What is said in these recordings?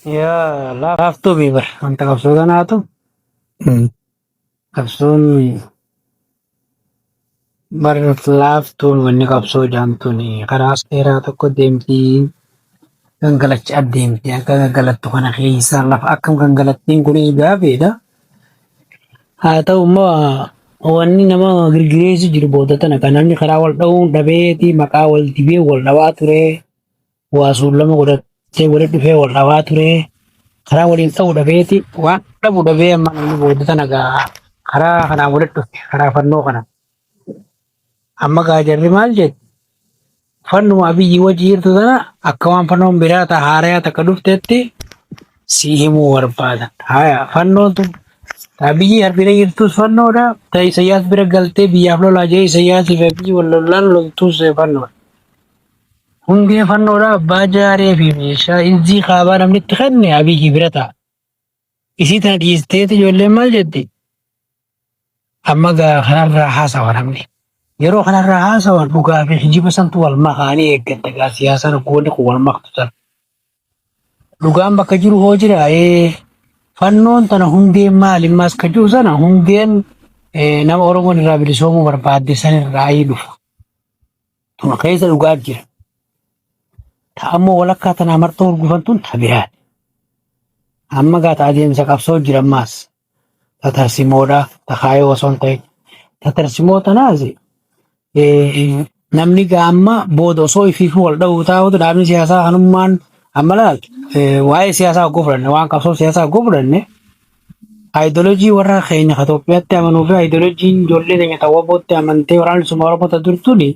يا laaftuu fi bara wanta qabsoo kanaatu qabsoon bara laaftuun wanni qabsoo jaamtuun karaa seeraa tokko deemtii gangalachaa deemti akka gangalattu kana keessa lafa akkam gangalattiin kun gaafeedha. Haa ta'u immoo wanni nama girgireessu jiru booda tana kan namni karaa wal dha'uun dhabeeti maqaa wal dibee wal dhabaa ture waasuun lama godhatee walitti dhufee wal dhabaa ture. Karaa waliin ta'uu dhabeeti waan dhabu dhabee amma namni booda tana karaa kanaan walitti dhufe karaa fannoo kana. Amma gaa jarri maal jedhu fannuma biyyi wajji jirtu tana akka waan fannoon biraa ta'a haarayaa takka dhuftetti si himuu barbaadan. Haya fannoon tun ta'a biyyi harbira jirtus fannoodha ta'a Isayyaas bira galtee biyyaaf lolaa jee Isayyaasii fi biyyi wal lolaan loltuus fannoodha. Hundee fannoodha abbaa jaaree fi meeshaa izii kaabaa namni itti kenne abiyyi bira ta'a. Isii tana dhiisteeti ijoolleen maal jetti? Amma gaa kanarraa haasawa namni. Yeroo kanarraa haasawan dhugaa fi hijiba santu wal makaanii eeggatta gaa siyaasaan goonni kun wal maktu sana. Dhugaan bakka jiru hoo jira fannoon tana hundeen maalimmaas ka jiru sana hundeen nama Oromoon irraa bilisoomuu barbaadde sanirraa dhufa. Tuma keessa dhugaa jira. Ta'ammoo walakkaa tanaa marxoo urgufantuun tabiraadha. Amma gaa adeemsa qabsoo jira ammaas. Tatarsiimoodha takaayoo osoo hin ta'in. Tatarsiimoo tanaas namni gaa amma booda osoo ifiifuu wal dha'uu taa'utu dhaabni siyaasaa kanummaan amma laaltu waa'ee siyaasaa hoggoo fudhanne waan qabsoo siyaasaa hoggoo fudhanne aayidolojii warra keenya Itoophiyaatti amanuu fi aayidolojiin ijoollee keenya ta'uu bootti amantee waraanni suma Oromoota turtuuni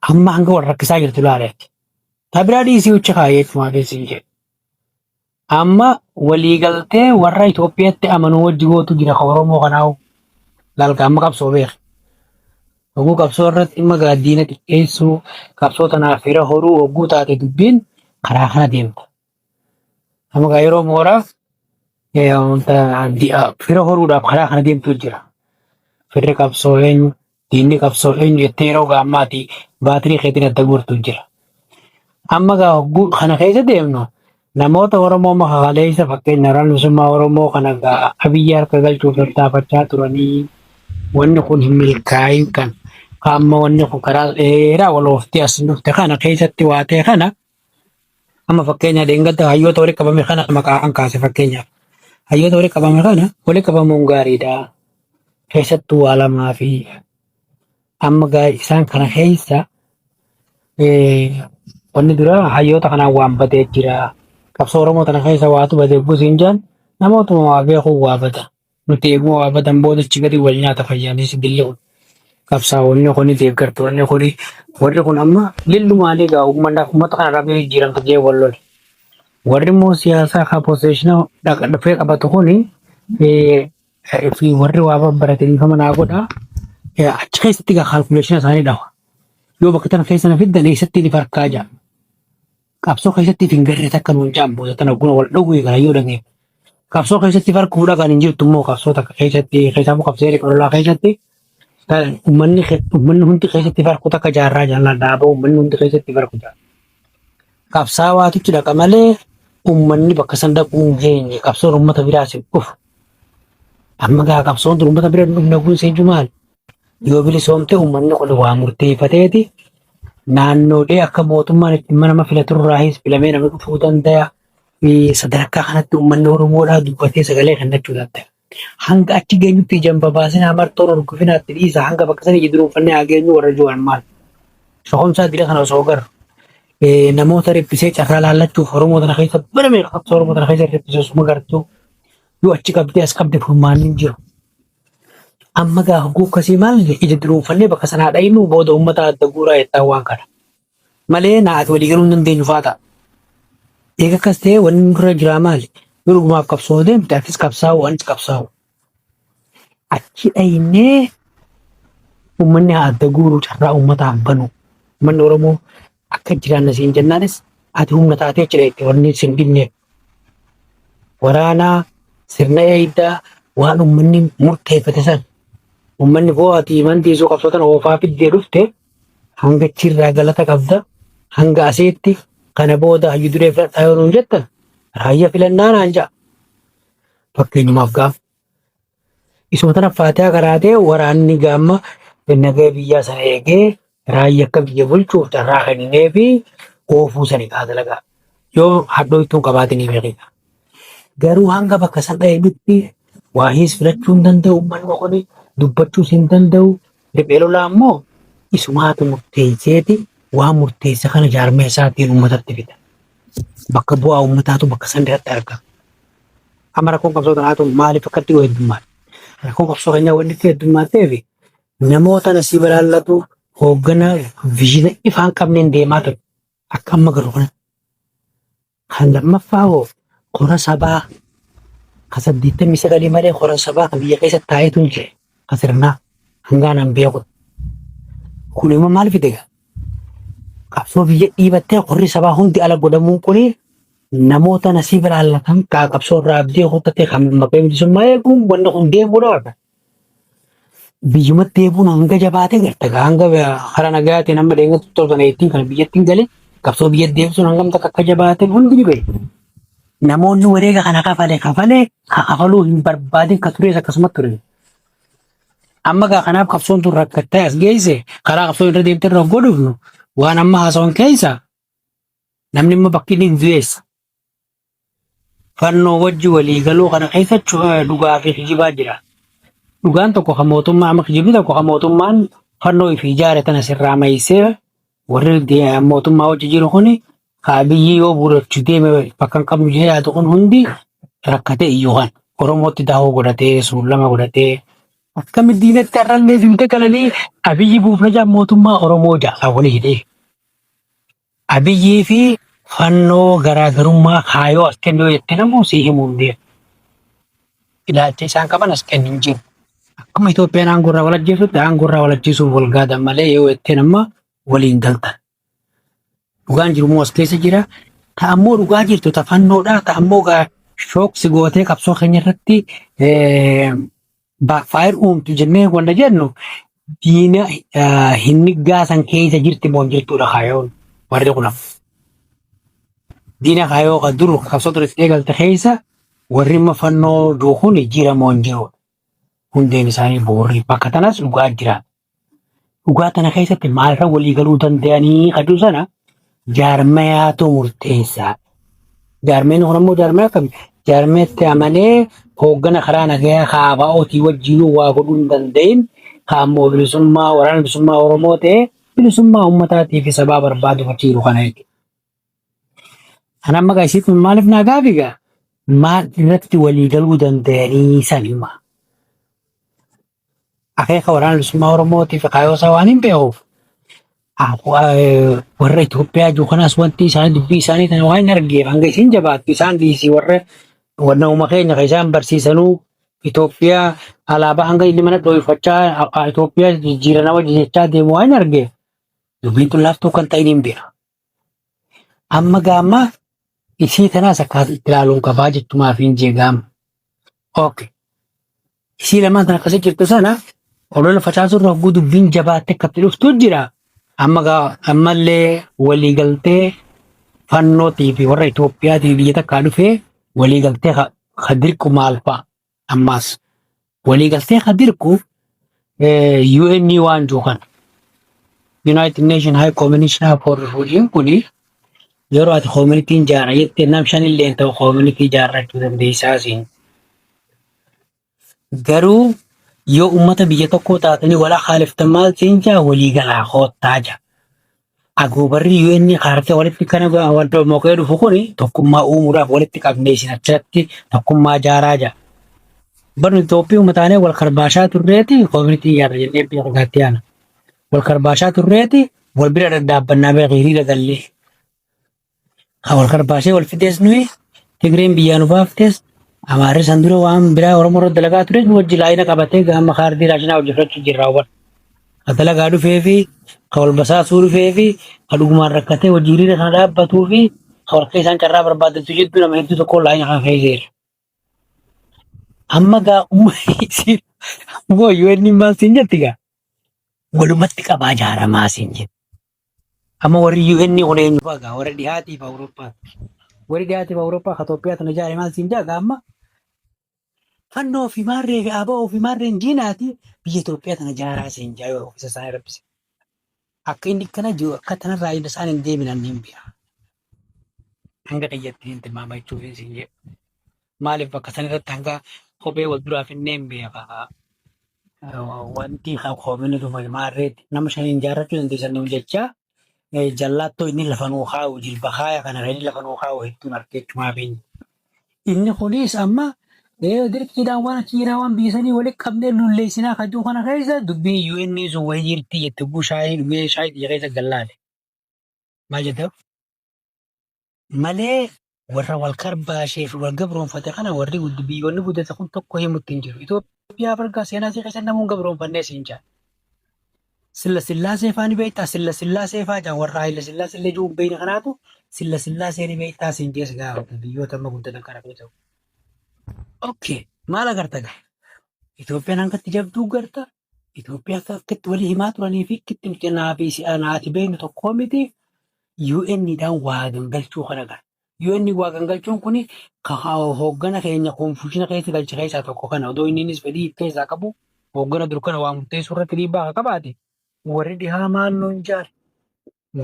amma hanga wal rakkisaa jirtu ilaaleetti. Tabiraa dhiisii uchi kaayee jechuudha keessi jedhe. Amma waliigaltee warra Itoophiyaatti amanuu wajji gootu jira kan Oromoo kanaa lalga amma qabsoo beeku. Oguu qabsoo irratti dhimma gaaddiina xiqqeessuu qabsoo tanaaf fira horuu oguu taate dubbiin karaa kana deemta. Amma gaa yeroo mooraa fira horuudhaaf karaa kana deemtu jira. Firri qabsoo eenyu diinni qabsoo eenyu jettee yeroo gaammaati baatirii keetiin adda guurtu jira. Amma gaa oguu kana keessa deemnu namoota Oromoo makakaleessa fakkeenya waraannisummaa Oromoo kana gaa abiyyi harka galchuuf tattaafachaa turanii wanni kun hin milkaa'in kan amma wanni kun karaa dheeraa wal ooftee as dhufte kana keessatti waatee kana amma fakkeenya deengata hayyoota walitti qabame kana maqaa kan kaase fakkeenyaaf hayyoota walitti qabame kana walitti qabamuun gaariidha. Keessattuu waa lamaa fi amma gaa isaan kana keessa wanni dura hayyoota kanaan waan badee jira. Qabsoo Oromoo tana keessa waatu badee buusiin jaan namootuma waa beekuu waa bada. Nuti eeguma waa badan boodachi gadi wal nyaata fayyaanis dillee qabsaa'onni kuni deeggartoonni kuni warri kun amma lillumaalee gaa uummata kana irraa jijjiiramtu jee wal lole. Warri immoo siyaasaa kan pooseshinaa dhufee qabatu kuni fi warri waa babbarataniifama naa godha achi keessatti gaa kaalkuleeshina isaanii dhawa. Yoo bakka tana keessa na fiddan eessatti ni farkaa jaa. Qabsoo keessatti hin garree takka nuun jaamboota tana guna wal dhowwee kana yoo dhageef. Qabsoo keessatti farkuudha kan hin jirtu immoo qabsoo takka keessatti keessaa qabsee qololaa keessatti uummanni hundi keessatti farku takka jaarraa jaalladha dhaabaa uummanni hundi keessatti farku jaarraa. Qabsaa waatichi dhaqa malee uummanni bakka san dhaquu hin geenye qabsoon uummata biraas hin dhufu. Amma gaa qabsoon tun uummata bira dhufna kun seenju maali? Yoo bilisoomte uummanni kun waa murteeffateeti naannoodhee akka mootummaan itti nama filaturraahis filamee nama dhufuu danda'a. Sadarkaa kanatti uummanni Oromoodhaa dubbatee sagalee kennachuu danda'a. Hanga achi geenyutti jamba baasinaa martoon urgufinaatti dhiisa hanga bakka sanii jiruunfannee haa geenyu warra jiran maal. Shokomsaa dila kana osoo garru namoota riphisee carraa laallachuuf Oromoo tana keessa bara meeqa qabsoo Oromoo tana keessa riphisee osuma gartuu yoo achi qabdee as qabde furmaan hin jiru. Amma gaa hoguu akkasii maal ija jiruunfannee bakka sanaa dhayinu booda uummata adda guuraa jettaa waan kana. Malee naati walii galuu hin dandeenyu faata. Egaa akkas ta'e wanni dura jiraa maali? Yoo dhugumaaf qabsoo deemte akkis qabsaa'u wanti qabsaa'u. Achi dhaynee uummanni adda guuruu carraa uummataaf banu. Uummanni Oromoo akka jiraanna siin jennaanis ati humna taatee achi dhayte wanni sin dhibneef. Waraanaa sirna eeydaa waan uummanni murteeffate san. Uummanni boo'atii mantiisuu qabsoo tana oofaa fiddee dhufte hanga achirraa galata qabda hanga aseetti Kana booda hayyu duree filadhaa yoo nuun jettan raayyaa filannaa naan ja'a. Fakkeenyumaaf gaafa isuma tana faatihaa karaatee waraanni gaamma nagaa biyyaa sana eegee raayyaa akka biyya bulchuuf carraa kennee fi oofuu sani dalagaa. Yoo hadhoo ittuun qabaatanii beekudha. Garuu hanga bakka san dha'eetti waahiis filachuu hin danda'u uummanni kun dubbachuus hin danda'u. Riphee lolaa immoo isumaatu murteesseeti waan murteessa kana jaarmee isaatiin uummatatti fida. Bakka bu'aa uummataatu bakka san irratti argama. Amma rakkoon qabsoo kanaatu maaliif akkatti yoo heddummaate? Rakkoon qabsoo keenyaa wanti itti heddummaatee fi namoota nasii balaallatu hooggana viizhina ifaan qabneen deemaa ture. Akka amma garuu kana. Kan lammaffaa hoo qora sabaa ka 89 malee qora sabaa kan biyya keessatti taa'eetu hin jire. Ka sirnaa hangaan an beeku. Kun immoo maal fide gaa? Qabsoo biyya dhiibattee qorri sabaa hundi ala godhamuun kuni namoota nasii balaallatan qabsoo irraa abdii kutatee kan maqaa bilisummaa eeguun wanni kun deemuudha warra. Biyyumatti deebuun hanga jabaatee garta hanga hara nagaatiin amma dheengatti tolfana ittiin kan biyyattiin galee qabsoo biyya deebisuun hangam takka akka jabaateen hundi ni beeku. Namoonni wareega kana kafaluu hin barbaadin ka turees akkasumatti ture. Amma gaa kanaaf qabsoon tun rakkattee as geesse karaa qabsoo irra deemtee irra godhufnu waan amma haasawan keessa namni immoo bakki inni du'eessa. Fannoo wajji waliigaluu kana keessa dhugaa fi kijibaa jira. Dhugaan tokko kan mootummaa amma kijibni tokko kan mootummaan fannoo fi ijaare tana sirraa maayisee warri mootummaa wajji jiru kuni biyyi yoo buurachuu deeme bakka hin qabnu jedhee yaadu kun hundi rakkatee iyyuu kan Oromootti daawoo godhatee suullama godhatee akkamitti diinatti har'allee simte galanii abiyyi buufna jaa mootummaa Oromoo jaa walii hidhee. Abiyyii fi fannoo garaagarummaa kaayoo as kennuu jettee namuu sii himuu hin deemu. Ilaalcha isaan qaban as kennu hin jiru. Akkuma Itoophiyaan aangorraa walajjeessutti aangorraa walajjeessuuf wal gaadan malee yoo jettee nama waliin galtan. Dhugaan jiru moo as keessa jira. Ta'ammoo dhugaa jirtu tafannoodha. Ta'ammoo shooksi gootee qabsoo keenya irratti baakfaayir uumtu jennee wanta jennu diina hin gaasan keessa jirti moo jirtuudha kaayoon warri kunaf. Diina kaayoo kan dur qabsoo turetti eegalte keessa warri fannoo duukun jira moo hin jiru. Hundeen isaanii boorri bakka tanas dhugaa jira. Dhugaa tana keessatti maalirra walii galuu danda'anii kaduu sana jaarmayaatu murteessaa. Jaarmeen kun ammoo jaarmaya akkami? Jaarmeetti amanee hooggana karaa nagayaa kaabaa ootii wajjinuu waa godhuu hin danda'in kaammoo bilisummaa waraana bilisummaa Oromoo ta'ee bilisummaa uummataatii fi sabaa barbaadu fachiiru kana jechuudha. Kan amma gaasiitti maaliif naa gaafigaa? Maal irratti walii galuu danda'anii sanima? Akeeka waraana bilisummaa Oromootii fi kaayoosaa waan hin beekuuf warra Itoophiyaa jiru kanaas wanti isaanii dubbii isaanii tana waan hin argeef hanga isin jabaattu isaan dhiisii warra uuma keenya kan isaan barsiisanuu Itoophiyaa alaabaa hanga inni mana dhoofachaa Itoophiyaa jijjiirana wajji jechaa deemu waan hin argeef dubbiin tun laaftuu kan ta'in hin beeka. Amma gaamma isii tanaas akkaataa itti ilaaluun qabaa jechumaaf hin jeegaama. Okay. Isii lamaan tan akkasii jirtu sana olola facaasuu irraa hogguu dubbiin jabaattee akkatti dhuftu jira. Ammallee waliigaltee fannootii fi warra Itoophiyaatii biyya takkaa dhufee waliigaltee kadirqu maal fa'a ammaas waliigaltee kadirqu UN waan jiru kana United Nations High Commissioner for Refugee kuni yeroo ati communitiin ijaara jettee nam shanillee ta'u communitii ijaarrachuu dandeessaa siin. Garuu yoo uummata biyya tokkoo taatanii walaa khaaliftan maal seenjaa waliigalaa hoottaa jira. Agoobarri UN kaartee walitti kana wanta mokee dhufu kuni tokkummaa uumuudhaaf walitti qabnee isin achirratti tokkummaa ijaaraa jira. Barni Itoophiyaa ummataanee wal karbaashaa turreeti communitii ijaarra jennee biyya ragaatti yaana. Wal karbaashaa turreeti wal bira daddaabbannaa bira hiriira gallee. Wal karbaashee wal fidees nuyi Tigreen biyyaa nu baaftes Amaarri san dura waan biraa Oromoo irra dalagaa ture wajji laayina qabatee gaama kaardii raashinaa hojjefachuu jirraa huban. Ka dalagaa dhufee fi ka wal basaasuu dhufee fi ka dhugumaan rakkatee hojii hiriira kana dhaabbatuu fi ka warqee isaan carraa barbaadatu jidduu nama hedduu tokko laayina kana fe'iseera. Amma gaa ummoo UN maal siin jetti gaa? Walumatti qabaa jaaramaa siin jetti. Amma warri UN kun eenyu fa'a warra dhihaatiif Awurooppaa. Warri dhihaatiif Awurooppaa ka Itoophiyaa tana jaare maal siin jaaga amma fannoo fi maarree fi aba'oo fi maarreen jiinaati biyya Itoophiyaa tana jaaraa siin jaa yoo ofiisa isaanii rabbise. Akka inni kana jiru akka tanarraa inni isaan hin deebinan niin bi'a. Hanga xiyyatti hin tilmaama jechuuf siin jedhu. Maaliif bakka sanarratti hanga kophee wal duraaf hin beeka. Wanti koomini dhufa maarreetti nama shaniin jaarrachuu dandeessan nuun jechaa jallattoo inni lafa nuu kaa'u jilba kaaya kana inni lafa nuu kaa'u hedduun argeechumaa beenya. Inni kunis amma dirqiidhaan waan achi jiraa waan biisanii walitti qabnee lulleessinaa kaduu kana keessa dubbiin UN sun wayii jirti jette guu shaayii dhugee shaayii xiyya keessa gallaale. Maal jedhamu? Malee warra wal karbaashee fi wal gabroonfate kana warri biyyoonni guddate kun tokko himutti hin jiru. Itoophiyaa bargaa seenaa isii keessa namuun gabroonfannee siin jaa. Silla sillaasee faa ni beektaa silla sillaasee faa jaan warra haila sillaasee illee jiru beekna kanaatu silla sillaasee ni beektaa siin jees gaafa biyyoota amma guddatan kana keessa. Okay, maal agarta gaa? Itoophiyaan hangatti jabduu garta? Itoophiyaa akkatti walii himaa turanii fi akkitti nuti naafi si'anaati beeknu tokkoo miti UN'dhaan waa gangalchuu kana gara. UN waa gangalchuun kuni hooggana keenya konfuushina keessa galcha keessaa tokko kana odoo innis fedhii keessaa qabu hooggana dur kana waa murteessuu irratti dhiibbaa akka qabaate warri dhihaa maal nuun jaan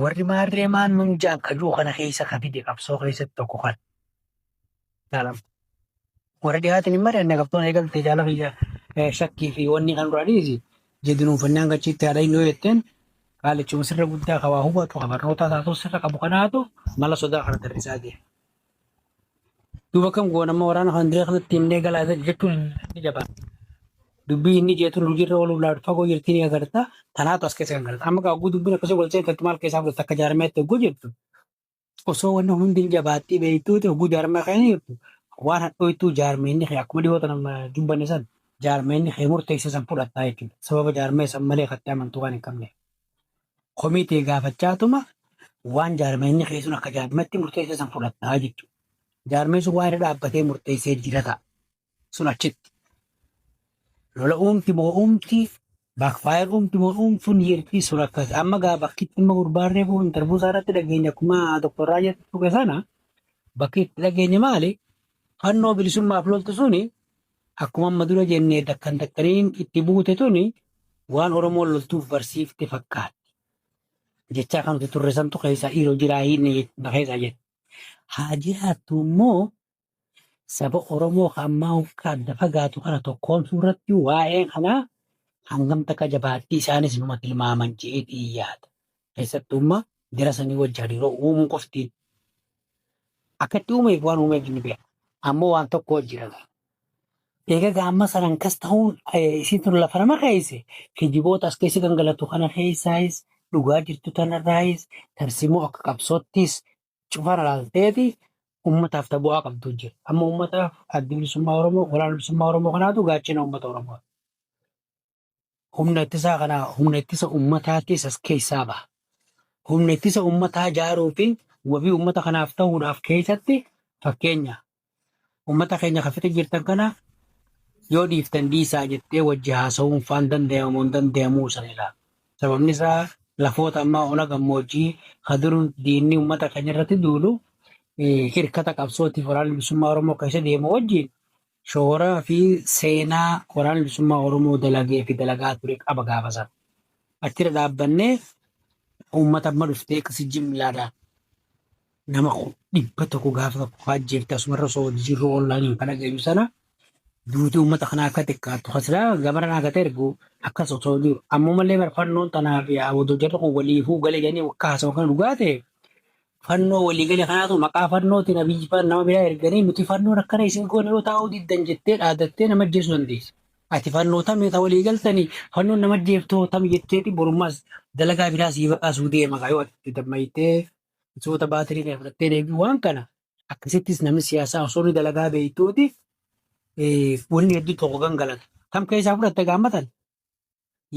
warri maarree maal nuun jaan kajuu kana keessa ka fide qabsoo keessatti tokko kan. Warri dhihaatiin hin mari'anne qabxoon eegalte jaala fi shakkii fi wanni kan duraaniis jedhinuufannaan gachiitti haadha hin jetteen qaalichuma sirra guddaa qabaa hubatu barnoota taatu sirra qabu kanaatu mala sodaa kana tarrisaa jira. Duuba kam goonama waraana handiree kanatti himnee galaa jechuun ni jabaa. Dubbii inni jeetuun hojiirra ooluu laatu fagoo jirtii ni agarta tanaatu as keessa kan galata. Amma gaa dubbiin akkasii wal seentatti maal keessaa fudhata akka jaarmeetti hogguu jettu. Osoo wanni hundi jabaattii beektuuti hogguu jaarmee kan jirtu. Waan hadhooytuu jaarmeenni akkuma dhiyoota nama dubbanne san jaarmeenni murteesse san fudhattaa jechuudha. Sababa jaarmee san malee kattee amantuu waan hin qabne. Komitee gaafachaatuma waan jaarmeenni sun akka jaarmeetti murteesse san fudhattaa jechuudha. Jaarmeen sun waan irra dhaabbatee murteessee jira ta'a. Sun achitti. Lola uumti moo uumti baakfaayir uumti moo uumtuun yertii sun akkas amma gaa bakkitti immoo gurbaarree fuun tarbuusaa irratti dhageenya akkuma doktorraa jettu sana bakki itti dhageenya maali? Fannoo bilisummaaf loltu suni akkuma amma dura jennee dakkan dakkaniin itti buute tuni waan Oromoon loltuuf barsiifte fakkaatti. Jechaa kan nuti turre santu keessaa dhiiroo jiraa hiinne keessaa jette. Haa jiraattu immoo saba Oromoo ammaa akka adda fagaatu kana tokkoon suuratti waa'ee kanaa hangam takka jabaattii isaanis numa tilmaaman jeetii yaada. Keessattummaa jara sanii wajjin hariiroo uumuu qoftiin. Akkatti uumeef waan uumeef ni beeka. Ammoo waan tokko jira. Egaa amma sanan kas ta'uun isiin tun lafa nama keesse kijiboota as keessa gangalatu kana keessaayis dhugaa jirtu tanarraayis tarsimoo akka qabsoottis cufara laalteeti uummataaf bu'aa qabdu jira. Amma uummataaf addi bilisummaa Oromoo walaana bilisummaa Oromoo kanaatu gaachina uummata Oromoo. Humna ittisaa kanaa humna ittisa uummataattis as keessaa baha. Humna ittisa uummataa ijaaruu fi wabii uummata kanaaf ta'uudhaaf keessatti fakkeenya. Uummata keenya kafite jirtan kana yoo dhiiftan dhiisaa jettee wajji haasa'uun faan danda'amuu hin danda'amuu sanidha. Sababni isaa lafoota ammaa ona gammoojjii kaduruun diinni uummata keenya irratti duulu hirkata qabsootiif waraana bilisummaa Oromoo keessa deemu wajjin shooraa fi seenaa waraana bilisummaa Oromoo dalagee fi dalagaa ture qaba gaafa sana. Achirra dhaabbannee uummata amma dhuftee akkasii jimlaadhaan nama 100 gaafa tokko ajjeefte asumarra osoo jirru onlaayiniin kan dhageenyu sana duuti uummata kanaa akka xiqqaattu hasiraa gabara naa gata ergu akkas osoo jiru ammoo mallee fannoon tanaa fi abodoo jarri kun waliifuu galee jedhanii akka haasawaa kana dhugaa ta'e fannoo walii galee kanaatu maqaa fannootiin abiyyi nama biraa erganii nuti fannoon akkana isin goone yoo taa'uu diddan jettee dhaadattee nama ajjeesuu dandeessi. Ati fannoo tamee ta walii galtanii fannoon nama ajjeeftoo tam jetteeti borummaas dalagaa biraa sii baqaasuu deema yoo ati dammayitee soota baatirii kan fudhattee deebi'u waan kana akkasittis namni siyaasaa osoo inni dalagaa beektuuti wanni hedduu tokko gangalata. Kam keessaa fudhatte gaammatan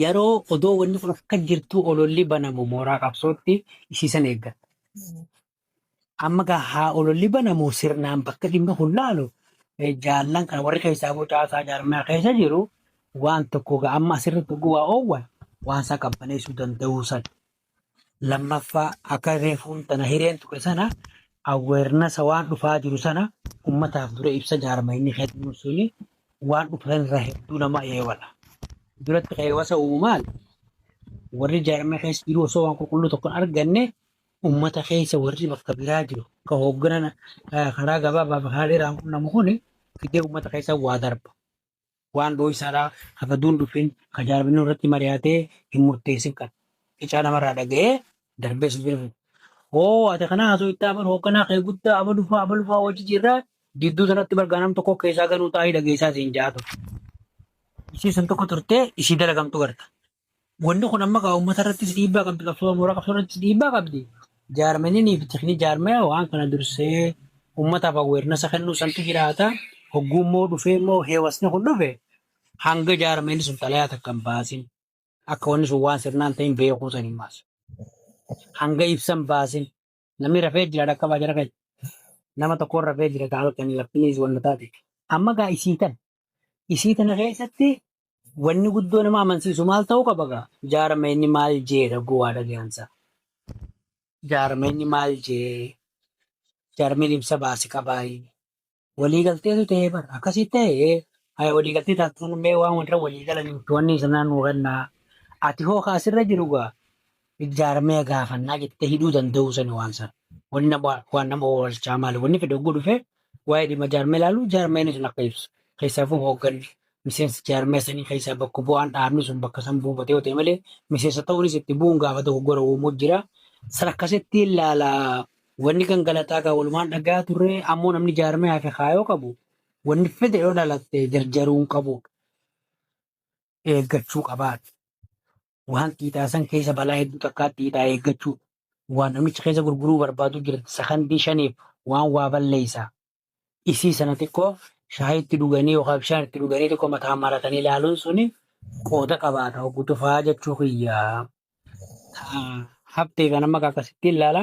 yeroo odoo wanni kun akka jirtu ololli banamu mooraa qabsootti isiisan eeggata. Amma haa ololli banamu sirnaan bakka dhimma kun laalu jaallan kana warri keessaa bocaasaa jaarmaa keessa jiru waan tokko amma asirratti waa oowwan waan isaa qabbaneessuu danda'uu san. Lammaffaa akka reefuun tana hireen tuqe sana awareness waan dhufaa jiru sana ummataaf dura ibsa jaarmayni kennuun suni waan dhufan irraa hedduu nama eewala. Duratti qeewwasa uumamaan warri jaarmee keessa jiru osoo waan qulqulluu tokko hin arganne ummata keessa warri bakka biraa jiru ka hoogganan karaa gabaabaa fi karaa dheeraan quunnamu kuni fidee ummata keessa waa darba. Waan dhoohisaadhaa hafaduun dhufin ka jaarmanii irratti mari'atee hin murteessin kan qicaa namarraa dhaga'ee darbee sun oo ati kana haasoo itti aban hoogganaa kee guddaa aba lufaa hojii jirraa gidduu sanatti bargaanam tokko keessaa ganuu taa'ee dhageessaa siin jaatu. Ishii sun tokko turtee ishii dalagamtu garta. Wanni kun amma kaa uummata irrattis dhiibbaa qabdi qabsoo mooraa qabsoo irrattis dhiibbaa qabdi. Jaarmanii fi tikni jaarmee waan kana dursee uummataaf aweernasa kennuu santu jiraata. Hoggummoo dhufee immoo heewasni kun dhufe hanga jaarmeen sun xalayaa takka hin baasin. Akka wanni sun waan sirnaan ta'in beekuu san hin baasu. Hanga ibsan baasin namni rafee jira akka baajara kan nama tokkoon rafee jira kaa halkan laftinis wanta taate. Amma gaa isii tana keessatti wanni guddoo nama amansiisu maal ta'uu qaba gaa jaarmeenni maal jeedha gowwaa dhagayansa. Jaarmeenni maal jee jaarmeen ibsa baasi qabaayi. Waliigalteetu ta'ee bara akkasii ta'ee waliigaltee taasisan mee waan warra waliigalan wanni sanaan nu kennaa. Ati hoo kaasirra jiru gaa jaarmee gaafannaa jettee hidhuu danda'uu sani waan sana. Waan nama oolchaa maali wanni fedhe ogguu dhufe waa'ee dhimma jaarmee ilaalu jaarmeen sun akka ibsu. Keessaafuu hoogganni miseensa jaarmee sanii keessaa bakka bu'aan dhaabni sun bakka san buufatee yoo ta'e malee miseensa ta'uunis itti bu'uun gaafa tokko gora uumuu jira. San akkasitti ilaala wanni gangalataa gaa walumaan dhagaa turre ammoo namni jaarmee hafe kaayoo qabu wanni fedhe yoo dhalatte jarjaruun qabu eeggachuu qabaatu. Waan xiixaasan keessa balaa hedduu takkaatti xiixaa eeggachuu waan namichi keessa gurguruu barbaadu jira sakandii shaniif waan waa balleessa. Isii sana xiqqoo shaayii itti dhuganii yookaan bishaan itti dhuganii xiqqoo mataa maratanii ilaaluun suni qooda qabaata. Hogguutu fa'aa jechuu kiyyaa. Haftee kan amma akkasitti ilaala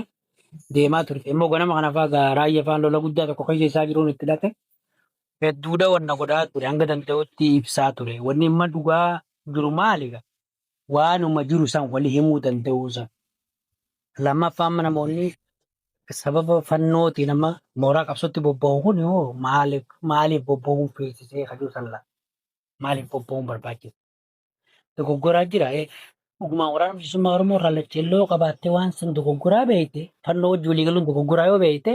deemaa turte. Immoo ganama kana fa'aa raayyaa fa'aan lola guddaa tokko keessa isaa jiruun itti dhate. Hedduudha wanna godhaa ture hanga danda'utti ibsaa ture. Wanni imma dhugaa jiru maali? Waanuma jiru san wali himuu danda'uu san. Lammaffaan namoonni sababa fannootiin nama mooraa qabsootti bobba'u kun hoo maaliif bobba'uun feesisee hajuu salla maaliif bobba'uun barbaachisa. Dogoggoraa jira dhugumaan waraana bilisummaa Oromoo irraa lachelloo qabaattee waan san dogoggoraa beekte fannoo wajji walii galuun dogoggoraa yoo beekte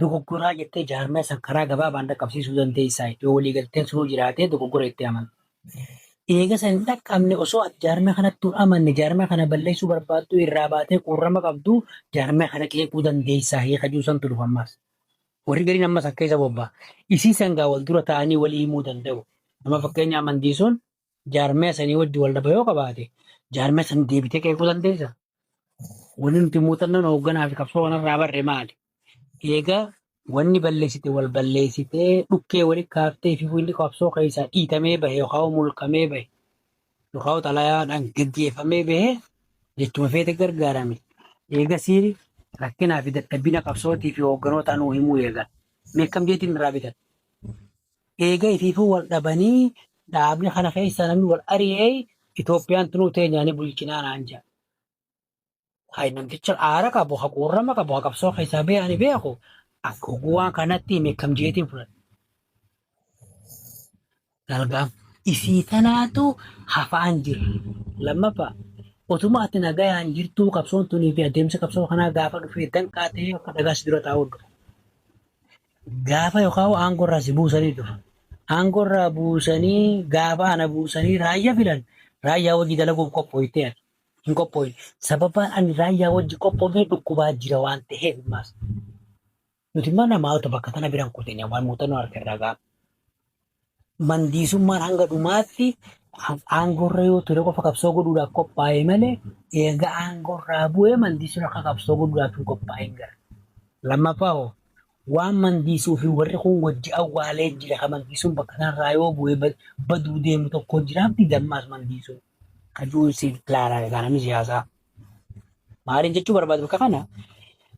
dogoggoraa jettee jaarmee san karaa gabaabaan dhaqqabsiisuu dandeessaa yoo walii galteen sunuu jiraatee dogoggora itti amanu. Eega san hin dhaqqabne osoo ati jaarmee kanatti hin amanne jaarmee kana balleessuu barbaaddu irraa baatee quurrama qabdu jaarmee kana qeequu dandeessaa hajuu santu dhufu ammas. Warri gariin ammas akka isa bobba'a. Isii sangaa wal dura ta'anii walii himuu danda'u. Nama fakkeenya amantiisuun jaarmee sanii wajji wal dhaba yoo qabaate jaarmee san deebitee qeequu dandeessa. Wanni nuti muuxannoon hoogganaa fi qabsoo kanarraa barre maali? Eega wanni balleessite wal balleessitee dhukkee walitti kaaftee fi wanni qabsoo keessaa dhiitamee bahe yookaan mulqamee bahe yookaan xalayaadhaan gaggeeffamee bahe jechuma feete gargaarame. Eegasii rakkinaa fi dadhabina qabsootii fi hoogganoota nuu himuu eegan. Meeqam jeetiin irraa bitan. Eega ifiifuu wal dhabanii dhaabni kana keessa namni wal ari'ee Itoophiyaan tunuu teenyaanii bulchinaa naan jira. Hayi namticha aara qabu haquurrama qabu qabsoo keessaa beeyani beeku akka waan kanatti meeqam jeetiin fudhatu. Dalgaam isii tanaatu hafaan jira. Lammaffaa otuma ati nagayaan jirtuu qabsoon tunii fi adeemsa qabsoo kanaa gaafa dhufee danqaa ta'ee akka dhagaas dura taa'uu dhufa. Gaafa yookaan aangorraa si buusanii dhufa. Aangorraa buusanii gaafa ana buusanii raayyaa filan raayyaa hojii dalaguuf qophooytee hin qophooyin. Sababaan ani raayyaa hojii qophoofee dhukkubaa jira waan ta'eef maas. Nuti mana namoota bakka tana biraan kuteen waan muuxannoo harka irraa gaafa. Mandiisummaan hanga dhumaatti aangorra yoo ture qofa qabsoo godhuudhaaf qophaa'e malee eega aangorraa bu'ee mandiisuun akka qabsoo godhuudhaaf hin qophaa'in gara. Lammaffaa hoo waan mandiisuu fi warri kun wajji awwaalee jira kan mandiisuun bakka kanarraa yoo bu'ee baduu deemu tokko jiraatti dammaas mandiisuun. Kajuu si ilaalaa kanami siyaasaa. Maaliin jechuu barbaadu bakka kana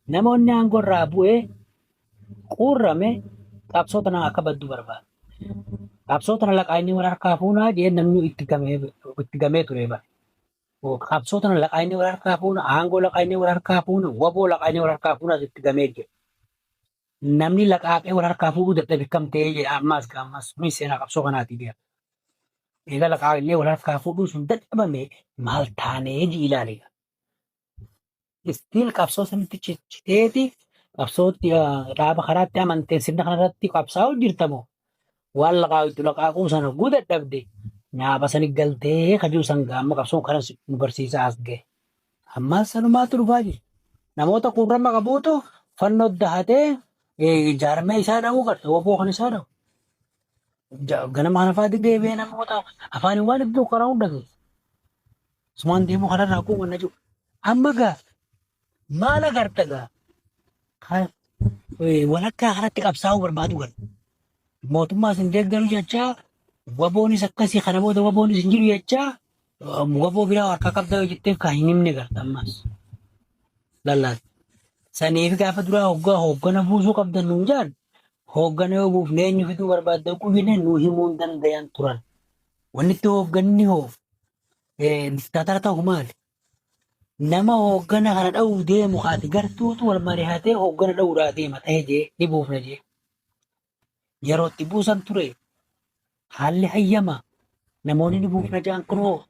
namoonni aangorraa bu'ee quurrame qabsoo tanaa akka badduu barbaadu. Qabsoo tana laqaa inni wal harkaa fuunaa jee namni itti gamee ture bara. Qabsoo tana laqaa inni wal harkaa fuuna, aangoo laqaa inni wal harkaa fuuna, waboo laqaa inni wal harkaa fuuna asitti gamee jira. Namni laqaaqee wal harkaa fuudhuu dadhabe kam ta'ee jedha ammas kunis seenaa qabsoo kanaati beeka. Egaa laqaaqee wal harkaa fuudhuu sun dadhabame maal taanee ilaale. Istiin qabsoo sanitti cicciteeti qabsootti dhaaba karaatti amanteen sirna kanarratti qabsaa'u jirtamoo waan laqaa'itu laqaaquu sana dadhabde nyaaba sani galtee kajuu san gaamma qabsoon kanas nu barsiisaa as ga'e. Ammas sanumaatu dhufaa jira. Namoota quurrama qabuutu fannoo dahatee jaarmee isaa dha'uu qaba. Waboo kan isaa dha'u. Ganama kana fa'aa deebi'ee namoota afaaniin waan iddoo karaa hunda geessa. Sumaan deemuu kanarraa akkuma na jiru. Amma gaa maal agarta gaa? Walakkaa kanatti qabsaa'uu barbaadu gara. Mootummaa isin deeggaru jechaa waboonis akkasii kana booda waboonis hin jiru jechaa waboo biraa harka qabda yoo jetteef kan hin himne garta ammas. Lallaati. Saniif gaafa duraa hooggana buusuu qabdan nuun jaan hooggana yoo buufnee eenyu fiduu barbaadda qubine nuu himuu hin dandayan turan. Wanni itti hoogganni hoo diktaatara ta'u maali? Nama hooggana kana dha'uu deemu haati gartuutu wal mari'atee hooggana dha'uudhaa deema ta'ee jee ni buufna jee. Yeroo itti buusan ture haalli hayyama namoonni ni buufna jaan kunoo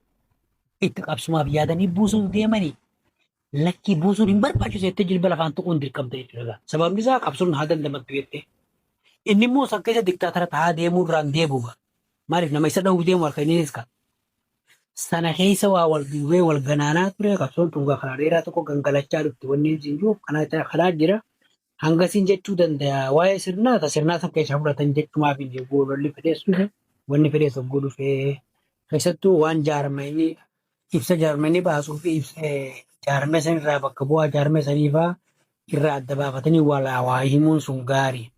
itti qabsumaaf yaadanii buusuuf deemanii lakkii buusuun hin barbaachisu jettee jilba lafaan tuquun dirqamte jechuudha. Sababni isaa qabsuun haa dandamattu jettee. Inni immoo san keessa diktaatara ta'aa deemuu irraan deebuuba. Maaliif nama isa dha'uu deemu harka inni iska. Sana keessa waa wal duubee wal ganaanaa ture qabsoon tungaa karaa dheeraa tokko gangalachaa dhufte wanni isin jiru kanaa jira. Hangasiin jechuu danda'a waa'ee sirnaata san keessa fudhatan jechumaaf hin jiru lolli fedheessu wanni fedheessu hogguu dhufee keessattuu waan jaarmanii ibsa jaarmanii baasuu fi ibsa jaarmee sanirraa bakka bu'aa jaarmee saniifaa irraa adda baafatanii waa himuun sun gaarii.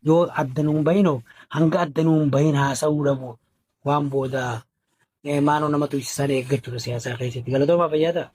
Yoo addanuun bahinoo hanga addanuun bahin haasa'uu dhabu waan booda maanoo nama tuysisan eeggachuudha siyaasaa keessatti galatoomaa fayyadaa.